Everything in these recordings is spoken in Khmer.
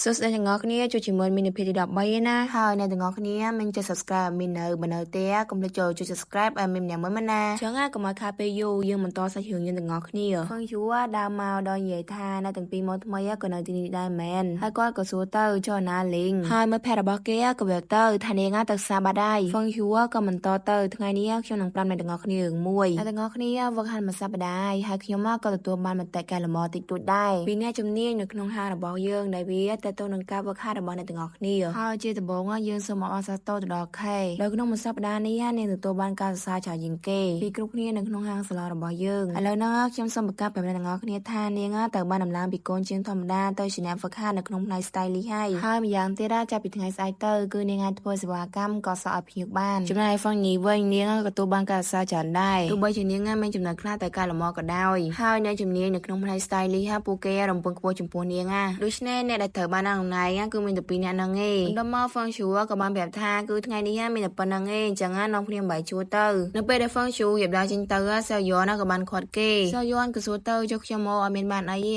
សួស្តីទាំងអស់គ្នាចូលជាមួយមីនភេទទី13ណាហើយអ្នកទាំងអស់គ្នាមិនចុច subscribe មីននៅបើនៅទេកុំភ្លេចចូលចុច subscribe ឲ្យមីនម្នាក់មួយណាចឹងកុំឲ្យខាតពេលយូរយើងបន្តសាច់រឿងយើងទាំងអស់គ្នាហ្វឹងយូដើរមកដល់និយាយថានៅទាំងពីរមកថ្មីក៏នៅទីនេះដែរមែនហើយគាត់ក៏សួរទៅចុះណាលីងហើយមើលផេករបស់គេក៏វាទៅថានាងទៅសាបាត់ដែរហ្វឹងយូក៏បន្តទៅថ្ងៃនេះខ្ញុំនឹងប្រាប់អ្នកទាំងអស់គ្នារឿងមួយអ្នកទាំងអស់គ្នាវឹកហាត់មួយសប្តាហ៍ហើយខ្ញុំក៏ទទួលបានមតិកែលម្អតិចតួចដែរពីអ្នកជំនាញនៅក្នុងហាងរបស់យើងដែលវាទៅនឹងការវឹកហាត់របស់អ្នកទាំងអស់គ្នាហើយជាដំបូងយើងសូមអបអរសាទរទៅដល់ខេដោយក្នុងមួយសប្តាហ៍នេះនាងទទួលបានការសរសើរច្រើនជាងគេពីគ្រប់គ្នានៅក្នុងហាងសាឡនរបស់យើងឥឡូវនេះខ្ញុំសូមបង្កើតប្រាប់អ្នកទាំងអស់គ្នាថានាងទៅបានដំឡើងពីកូនជាងធម្មតាទៅជាអ្នកវឹកហាត់នៅក្នុងផ្នែក stylist ហើយម្យ៉ាងទៀតចាប់ពីថ្ងៃស្អែកទៅគឺនាងអាចធ្វើសេវាកម្មកសក់ឲ្យភ្ញៀវបានចំណែកហ្វឹងញីវិញនាងក៏ទទួលបានការសរសើរច្រើនដែរទោះបីជានាងមានចំណុចខ្លះតែកែលម្អក៏ដោយហើយអ្នកជំនាញនៅក្នុងផ្នែក stylist ពួកគេរំពឹងខ្ពស់ចំពោះនាងដូច្នេះអ្នកដែលត្រូវបានតំណែងគឺមានតែពីរអ្នកហ្នឹងឯងដល់មកហ្វឹងឈូក៏បានប្រាប់ថាគឺថ្ងៃនេះមានតែប៉ុណ្្នឹងឯងអញ្ចឹងនាំគ្នាបាយជួទៅនៅពេលដែលហ្វឹងឈូរៀបដល់ចេញទៅសាវយនក៏បានខាត់គេសាវយនក៏សួរទៅចុះខ្ញុំមកអត់មានបានអីទេ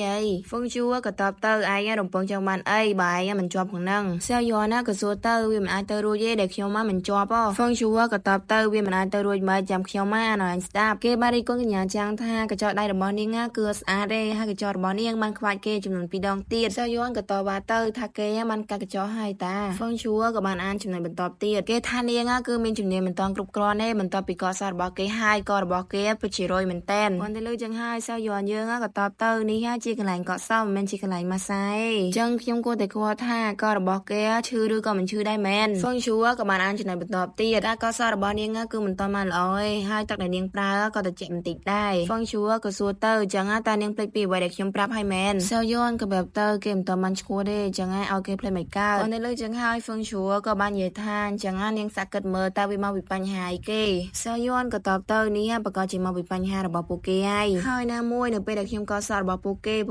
ហ្វឹងឈូក៏តបទៅឯងរំពឹងចង់បានអីបើឯងមិនជាប់ក្នុងហ្នឹងសាវយនក៏សួរទៅវាមិនអាចទៅរួចទេដែលខ្ញុំមិនជាប់ហ្វឹងឈូក៏តបទៅវាមិនអាចទៅរួចមកចាំខ្ញុំមកអានឲ្យស្ដាប់គេបានរីកកញ្ញាចាំងថាកញ្ចក់ដៃរបស់នាងគឺស្អាតទេហើយកញ្ចក់របស់នាងបានខ្វាច់គេចំនួន2ដងទៀតសាវយនក៏តបទៅថាគេបានកាត់កញ្ចក់ឲ្យតាហ្វឹងឈូក៏បានអានចំណុចបន្តទៀតគេថានាងគឺមានជំនាញមិនតន់គ្រប់គ្រាន់ទេបន្ទាប់ពីកសោរបស់គេហើយក៏របស់គេពិតជារយមែនតែនគាត់ទៅលើចឹងហើយសាវយនយើងក៏តបទៅនេះជាកន្លែងកសោមិនមែនជាកន្លែងម៉ាសាទេចឹងខ្ញុំគួរតែគាត់ថាក៏របស់គេឈឺឬក៏មិនឈឺដែរមែនហ្វឹងឈូក៏បានអានចំណុចបន្តទៀតតែកសោរបស់នាងគឺមិនតន់បានល្អទេហើយទឹកដែលនាងប្រើក៏ត្រជាក់បន្តិចដែរហ្វឹងឈូក៏សួរទៅចឹងតានាងភ្លេចពីអ្វីដែលខ្ញុំប្រាប់ឲ្យមែនសាវយនក៏ប្រាប់ទៅគេមិនតន់បានឈ្មោះទេចឹងឲ្យគេភ្លេចមិនកើតគាត់ទៅលើចឹងហើយហ្វឹងឈូក៏បាននិយាយថាចឹងនាងសាក់គិតមើលតើវាមកពីបញ្ហាអីគេសាវយនក៏តបទៅនេះប្រកាសជាមកពីបញ្ហារបស់ពួកគេហើយណាមួយនៅពេលដែលខ្ញុំកសោរបស់ពួកគេ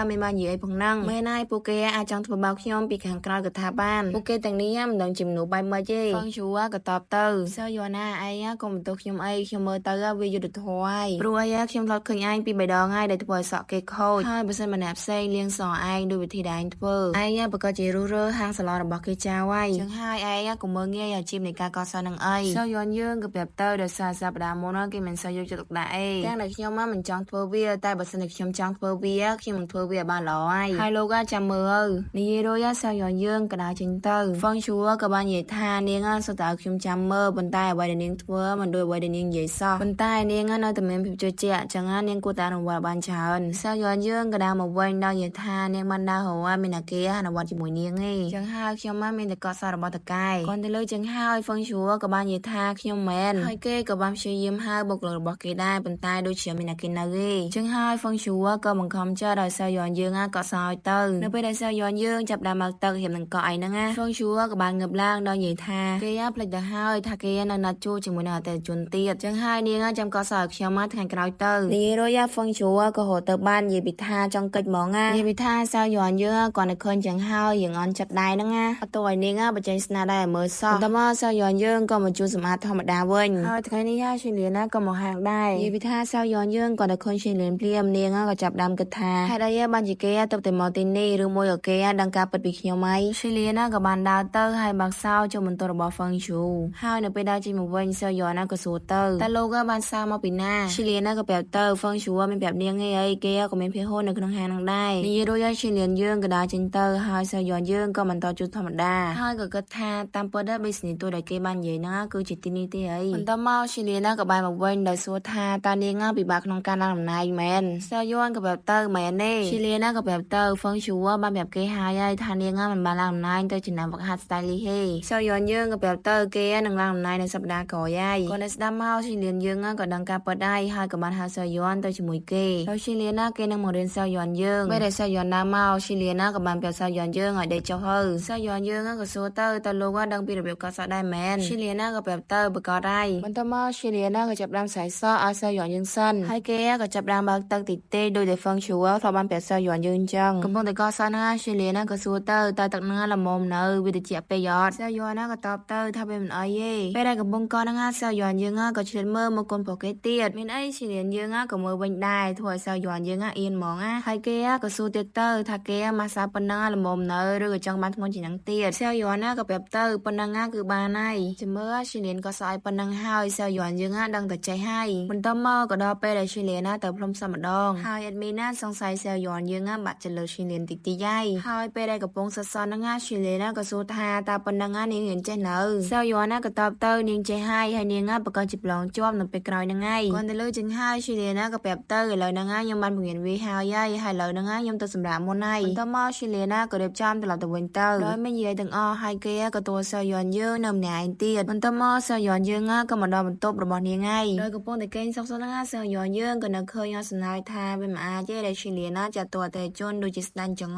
មានបាននិយាយផងហ្នឹងមែនហើយពួកគេអាចចង់ធ្វើបោកខ្ញុំពីខាងក្រៅក៏ថាបានពួកគេទាំងនេះមិនដឹងជាមនុស្សបែបម៉េចទេហ្វឹងឈូក៏តបទៅសាវយនណាឯងកុំបន្ទោសខ្ញុំអីខ្ញុំមើលទៅវាយុត្តិធម៌ហើយព្រោះអីខ្ញុំធ្លាប់ឃើញឯងពី3ដងហើយដែលធ្វើឲ្យសក់គេខូចហើយបើសិនម្នាក់ផ្សេងលាងសក់ឯងដោយវិធីដែលឯងធ្វើឯងប្រកាសជារុះរើហាងសាឡនរបស់គេចៅហើយចឹងហើយឯងកុំមើលងាយអាជីពនៃការកសាងនឹងអីសាវយនយើងក៏ប្រាប់ទៅដោយសារសប្តាហ៍មុនគេមិនសូវយកចិត្តទុកដាក់អីទាំងដែលខ្ញុំមិនចង់ធ្វើវាតែបើសិនជាខ្ញុំចង់ធ្វើវាខ្ញុំនឹងធ្វើវាបានល្អហើយលោកចាំមើលនិយាយរួចសាវយនយើងក៏ដើរចេញទៅហ្វឹងឈូក៏បាននិយាយថានាងសុទ្ធតែឲ្យខ្ញុំចាំមើលប៉ុន្តែអ្វីដែលនាងធ្វើមិនដូចអ្វីដែលនាងនិយាយសោះប៉ុន្តែនាងនៅតែមានភាពជឿជាក់ចឹងនាងគួរតែអនុវត្តបានច្រើនសាវយនយើងក៏ដើរមកវិញដល់និយាយថានាងបានដើររហូតមានអាគេអនុវត្តជាមួយនាងឯងចឹងហើយខ្ញុំមានតែកត់សាររបស់តកែគាត់ទៅលើចឹងហើយហ្វឹងឈូក៏បាននិយាយថាខ្ញុំមែនហើយគេក៏បានព្យាយាមហៅបុគ្គលិករបស់គេដែរប៉ុន្តែដូចជាមានអាគេនៅទេចឹងហើយហ្វឹងឈូក៏បង្ខំចិត្តឲ្យសាវយនយើងក៏សោយទៅនៅពេលដែលសាវយនយើងចាប់ដើមមកទឹករៀបនឹងកក់អីហ្នឹងហ្វឹងឈូក៏បានងើបឡើងដល់និយាយថាគេផ្លេចទៅហើយថាគេនៅណាត់ជួបជាមួយនឹងអតិថិជនទៀតចឹងហើយនាងចាំកក់សោយខ្ញុំមកថ្ងៃក្រោយទៅនិយាយរួចហ្វឹងឈូក៏ហៅទៅបាននិយាយពីថាចង់កិច្ចហ្មងនិយាយពីថាសាវយនយើងគាត់នៅឃើញចឹងហើយយើងអន់ចិត្តដែរហ្នឹងអត់ទៅឲ្យនាងបញ្ចេញស្នាដៃឲ្យមើលសោះតែមកសាវយនយើងក៏មកជួសសម្អាតធម្មតាវិញហើយថ្ងៃនេះឈីលៀនក៏មកហាងដែរនិយាយពីថាសាវយនយើងក៏នៅឃើញឈីលៀនភ្លាមនាងក៏ចាប់ដើមគិតថាហេតុអីបានជាគេទៅតែមកទីនេះឬមួយក៏គេដឹងការពិតពីខ្ញុំហើយឈីលៀនក៏បានដើរទៅហើយបាក់សោចូលបន្ទស្សរបស់ហ្វឹងឈូហើយនៅពេលដើរចេញមកវិញសាវយនក៏សួរទៅតែលោកបានសារមកពីណាឈីលៀនក៏ប្រាប់ទៅហ្វឹងឈូមានប្រាប់នាងអីគេក៏មានភាហូននៅក្នុងហាងហ្នឹងដែរនិយាយរួចឈីលៀនយើងក៏ដើរចេញទៅហើយសាវយនយើងក៏បន្តជួសធម្មតាហើយក៏គិតថាតាមពិតប៊ីសនីសទូដែលគេបាននិយាយហ្នឹងគឺជាទីនេះទេអីបន្តមកឈីលៀនក៏បានមកវិញដោយសួរថាតើនាងពិបាកក្នុងការដំណើរមែនសាវយនក៏ប្រាប់ទៅមែនទេឈីលៀនក៏ប្រាប់ទៅហ្វឹងឈូបានប្រាប់គេហើយថានាងមិនបានឡើងដំណើរទៅចំណាំវឹកហាត់ stylist ទេសាវយនយើងក៏ប្រាប់ទៅគេនឹងឡើងដំណើរនៅសប្តាហ៍ក្រោយហើយគាត់នៅស្ដាប់មកឈីលៀនយើងក៏ដឹងការពិតដែរហើយក៏បានហៅសាវយនទៅជាមួយគេហើយឈីលៀនគេនឹងមករៀនសាវយនយើងពេលដែលសាវយនដើរមកឈីលៀនក៏បានប្រាប់សាវយនយើងឲ្យដេកចុះហើយសាវយនយើងក៏សួរទៅលោកដឹងពីរបៀបកត់សក់ដែរមែនឈីលៀនក៏ប្រាប់ទៅប្រកាសដែរបន្តមកឈីលៀនក៏ចាប់ដើមសរសក់ឲ្យសាវយនយើងសិនហើយគេក៏ចាប់ដើមបើកទឹកតិចៗដោយតែហ្វឹងឈូធ្លាប់បានប្រាប់សាវយនយើងអញ្ចឹងកំពុងតែកត់សក់ណាឈីលៀនក៏សួរទៅតើទឹកនឹងល្មមនៅវាតិចពេកអត់សាវយនក៏តបទៅថាវាមិនអីទេពេលដែលកំពុងកត់ហ្នឹងសាវយនយើងក៏ឆ្លៀតមើលមកកូនប្រុសគេទៀតមានអីឈីលៀនយើងក៏មើលវិញដែរធ្វើឲ្យសាវយនយើងអៀនហ្មងហើយគេក៏សួរទៀតទៅថាគេម៉ាសាប៉ុណ្ណឹង ងល្មមនៅឬក៏ចង់បានធ្ងន់ជាងហ្នឹងទៀតសែលយួនណាក៏ប្រាប់ទៅប៉ុណ្ណឹងគឺបានហើយចាំមើលឈីលៀនក៏សើឲ្យប៉ុណ្ណឹងហើយសែលយួនយើងដឹងតែចេះហើយបន្ទាប់មកក៏ដល់ពេលដែលឈីលៀនណាទៅផ្លុំសាម្ដងហើយអេដមីនណាសង្ស័យសែលយួនយើងបាក់ចលើឈីលៀនតិចតិចហើយពេលដែលកំពុងសត់សន់ហ្នឹងឈីលៀនណាក៏សួរថាតើប៉ុណ្ណឹងនាងរៀនចេះនៅសែលយួនណាក៏តបទៅនាងចេះហើយនាងប្រកាសជាប្រឡងជាប់នៅពេលក្រោយហ្នឹងហើយគាត់ទៅលើចឹងហើយឈីលៀនណាក៏ប្រាប់ទៅឥឡូវហ្នឹងខ្ញុំបានបង្រៀនវាហើយឥឡូវហ្នឹងខ្ញុំទៅសម្រាប់មុនហើយបន្ទាប់មកឈីលៀនណាក៏រៀបចំត្រឡប់ទៅវិញទៅដោយមាននិយាយទាំងអស់ហើយគេក៏ទួសែលយួនយើងនៅម្នាក់ឯងទៀតបន្ទាប់មកសែលយួនយើងក៏មកដល់បន្ទប់របស់នាងហើយដោយកំពុងតែគេងសុកហ្នឹងសែលយួនយើងក៏នៅឃើញអស់សំណើចថាវាមិនអាចទេដែលឈីលៀនណាចាត់តួអតិថិជនដូចជាស្ដាញ់ចឹង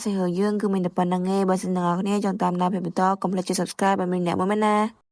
សែលយើងគឺមានតែប៉ុណ្្នឹងឯងបើសិនអ្នកនរគ្នាចង់តាមដានភាពបន្តកុំភ្លេចចុច Subscribe ឲ្យមានអ្នកមួយមែនណា